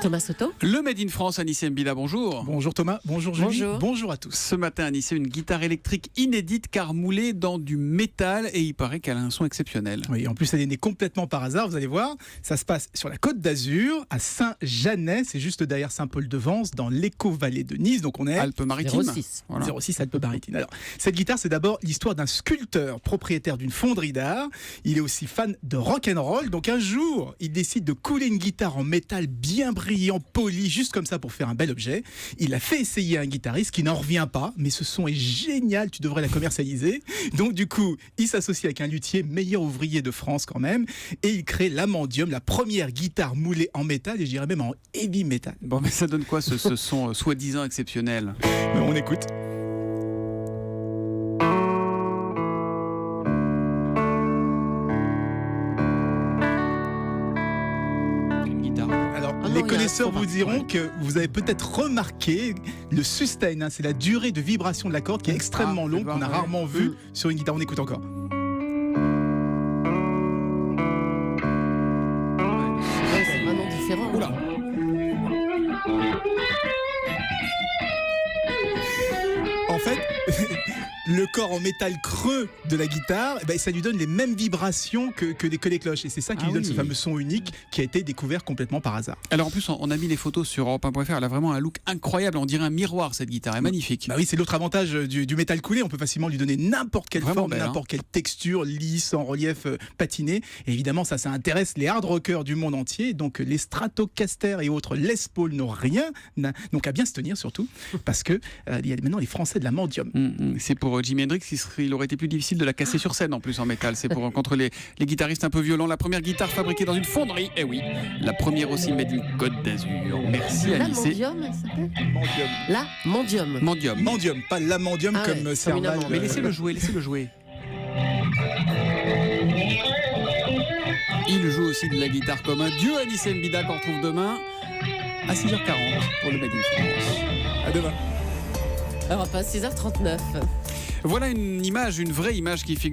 Thomas Soto. Le Made in France, Anissé Mbida, bonjour. Bonjour Thomas, bonjour Julie, Bonjour. bonjour à tous. Ce matin, Anissé, une guitare électrique inédite car moulée dans du métal et il paraît qu'elle a un son exceptionnel. Oui, en plus elle est née complètement par hasard, vous allez voir. Ça se passe sur la Côte d'Azur, à Saint-Janet, c'est juste derrière Saint-Paul-de-Vence, dans l'éco-vallée de Nice. Donc on est Alpes-Maritimes. 06. Voilà. 06 Alpes-Maritimes. Alors, cette guitare, c'est d'abord l'histoire d'un sculpteur propriétaire d'une fonderie d'art. Il est aussi fan de rock'n'roll. Donc un jour, il décide de couler une guitare en métal bien brillant, poli, juste comme ça pour faire un bel objet. Il a fait essayer à un guitariste qui n'en revient pas, mais ce son est génial, tu devrais la commercialiser. Donc du coup, il s'associe avec un luthier, meilleur ouvrier de France quand même, et il crée l'Amandium, la première guitare moulée en métal, et je dirais même en heavy metal. Bon, mais ça donne quoi ce son soi-disant exceptionnel? On écoute. Une guitare. Alors, Ah non, les il y a connaisseurs un son vous diront partout, que vous avez peut-être remarqué le sustain, hein, c'est la durée de vibration de la corde qui est extrêmement longue, qu'on a rarement vu sur une guitare. On écoute encore. Ouais, c'est vraiment différent. Oula. En fait, le corps en métal creux de la guitare, eh ben, ça lui donne les mêmes vibrations que les cloches. Et c'est ça qui lui donne ce fameux son unique qui a été découvert complètement par hasard. Alors en plus, on a mis les photos sur Europe1.fr. Elle a vraiment un look incroyable. On dirait un miroir, cette guitare. Elle est magnifique. Bah oui, c'est l'autre avantage du métal coulé. On peut facilement lui donner n'importe quelle Vraiment forme, belle, n'importe quelle texture, lisse, en relief, patiné. Et évidemment, ça intéresse les hard rockers du monde entier. Donc les Stratocaster et autres Les Paul n'ont rien, donc à bien se tenir surtout, parce que il y a maintenant les Français de l'Amandium. C'est pour Jimi Hendrix, il aurait été plus difficile de la casser sur scène en plus en métal. C'est pour contre les guitaristes un peu violents. La première guitare fabriquée dans une fonderie. Eh oui, la première aussi made in Côte d'Azur. Merci Anissé. L'Amandium, elle s'appelle Mandium. L'Amandium. Mandium. Mandium, pas l'Amandium Ah comme ouais, Serval. comme une amande. Mais laissez-le jouer, laissez-le jouer. Il joue aussi de la guitare comme un dieu, Anissé Mbida, qu'on retrouve demain à 6h40 pour le Made in France. À demain. Alors, pas 6h39. Voilà une image, une vraie image qui figure.